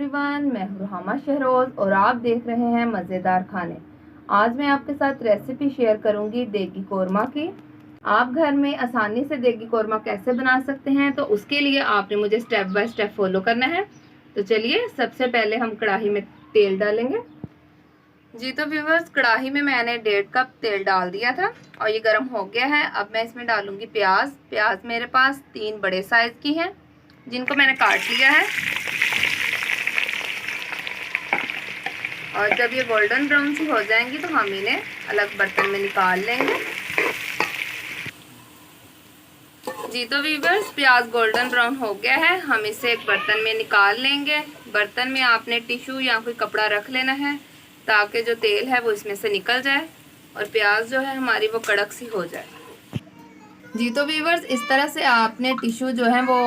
Everyone, मैं हूं Ruhamah Shahroz और आप देख रहे हैं मज़ेदार खाने। आज मैं आपके साथ रेसिपी शेयर करूंगी देगी कोरमा की। आप घर में आसानी से देगी कोरमा कैसे बना सकते हैं, तो उसके लिए आपने मुझे स्टेप बाय स्टेप फॉलो करना है। तो चलिए, सबसे पहले हम कढ़ाई में तेल डालेंगे। जी तो व्यूवर्स, कढ़ाई में मैंने 1.5 कप तेल डाल दिया था और ये गर्म हो गया है। अब मैं इसमें डालूंगी प्याज। प्याज मेरे पास 3 बड़े साइज की हैं, जिनको मैंने काट लिया है। और जब ये गोल्डन ब्राउन सी हो जाएंगी तो हम इन्हें अलग बर्तन में निकाल लेंगे। जी तो व्यूवर्स, प्याज गोल्डन ब्राउन हो गया है, हम इसे एक बर्तन में निकाल लेंगे। बर्तन में आपने टिश्यू या कोई कपड़ा रख लेना है ताकि जो तेल है वो इसमें से निकल जाए और प्याज जो है हमारी वो कड़क सी हो जाए। जी तो व्यूवर्स, इस तरह से आपने टिश्यू जो है वो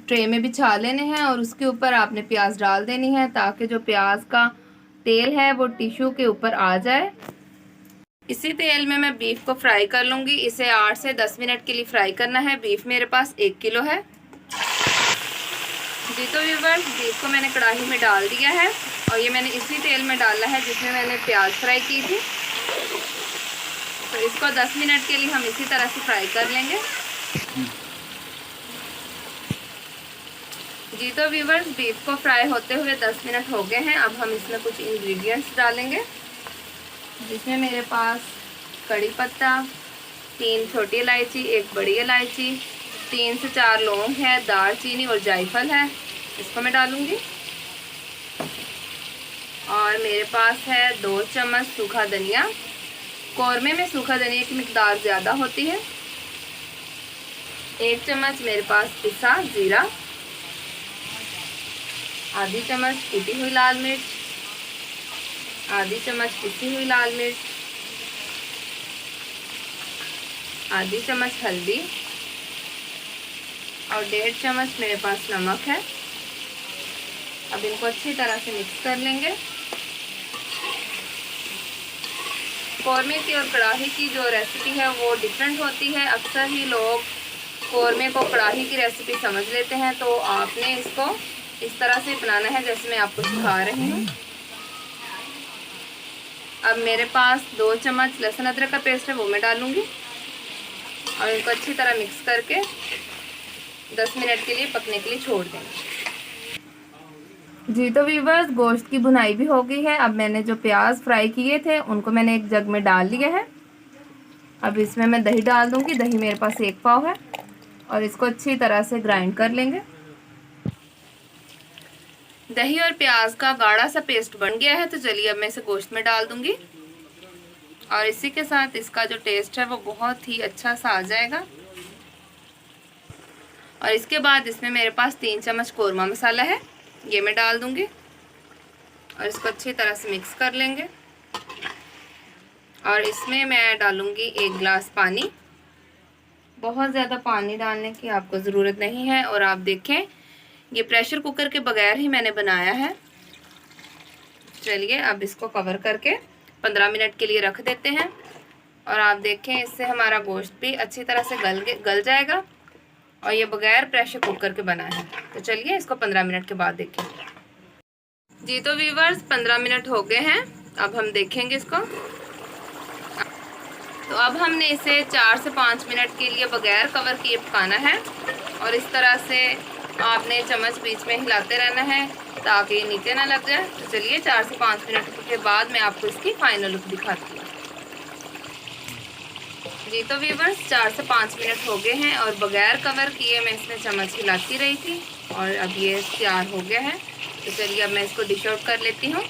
ट्रे में बिछा लेने हैं और उसके ऊपर आपने प्याज डाल देनी है ताकि जो प्याज का तेल है वो टिश्यू के ऊपर आ जाए। इसी तेल में मैं बीफ को फ्राई कर लूँगी। इसे 8 से 10 मिनट के लिए फ्राई करना है। बीफ मेरे पास 1 किलो है। जी तो व्यूवर्स, बीफ को मैंने कढ़ाई में डाल दिया है और ये मैंने इसी तेल में डाला है जिसमें मैंने प्याज फ्राई की थी। तो इसको 10 मिनट के लिए हम इसी तरह से फ्राई कर लेंगे। जी तो व्यूवर्स, बीफ को फ्राई होते हुए 10 मिनट हो गए हैं। अब हम इसमें कुछ इंग्रेडिएंट्स डालेंगे, जिसमें मेरे पास कड़ी पत्ता, 3 छोटी इलायची, 1 बड़ी इलायची, 3 से 4 लौंग है, दालचीनी और जायफल है, इसको मैं डालूंगी। और मेरे पास है 2 चम्मच सूखा धनिया। कौरमे में सूखा धनिया की मिकदार ज़्यादा होती है। 1 चम्मच मेरे पास पिसा जीरा, आधी चम्मच कूटी हुई लाल मिर्च, आधी चम्मच पिसी हुई लाल मिर्च, आधी चम्मच हल्दी और 1.5 चम्मच मेरे पास नमक है। अब इनको अच्छी तरह से मिक्स कर लेंगे। कौरमे की और कढ़ाई की जो रेसिपी है वो डिफरेंट होती है। अक्सर ही लोग कौरमे को कढ़ाई की रेसिपी समझ लेते हैं, तो आपने इसको इस तरह से बनाना है जैसे मैं आपको सिखा रही हूँ। अब मेरे पास 2 चम्मच लहसुन अदरक का पेस्ट है, वो मैं डालूंगी और इनको अच्छी तरह मिक्स करके 10 मिनट के लिए पकने के लिए छोड़ देंगे। जी तो व्यूवर्स, गोश्त की भुनाई भी हो गई है। अब मैंने जो प्याज फ्राई किए थे उनको मैंने एक जग में डाल लिया है। अब इसमें मैं दही डाल दूंगी। दही मेरे पास 1 पाव है और इसको अच्छी तरह से ग्राइंड कर लेंगे। दही और प्याज का गाढ़ा सा पेस्ट बन गया है, तो चलिए अब मैं इसे गोश्त में डाल दूंगी और इसी के साथ इसका जो टेस्ट है वो बहुत ही अच्छा सा आ जाएगा। और इसके बाद इसमें मेरे पास 3 चम्मच कोरमा मसाला है, ये मैं डाल दूंगी और इसको अच्छी तरह से मिक्स कर लेंगे। और इसमें मैं डालूंगी 1 गिलास पानी। बहुत ज़्यादा पानी डालने की आपको ज़रूरत नहीं है। और आप देखें, ये प्रेशर कुकर के बगैर ही मैंने बनाया है। चलिए अब इसको कवर करके 15 मिनट के लिए रख देते हैं और आप देखें, इससे हमारा गोश्त भी अच्छी तरह से गल जाएगा और ये बगैर प्रेशर कुकर के बना है। तो चलिए इसको 15 मिनट के बाद देखें। जी तो व्यूवर्स, 15 मिनट हो गए हैं। अब हम देखेंगे इसको। तो अब हमने इसे 4 से 5 मिनट के लिए बगैर कवर किए पकाना है और इस तरह से आपने चम्मच बीच में हिलाते रहना है ताकि ये नीचे ना लग जाए। तो चलिए 4 से 5 मिनट के बाद मैं आपको इसकी फाइनल लुक दिखाती हूँ। जी तो व्यूवर्स, 4 से 5 मिनट हो गए हैं और बगैर कवर किए मैं इसमें चम्मच हिलाती रही थी और अब ये तैयार हो गया है। तो चलिए अब मैं इसको डिश आउट कर लेती हूँ।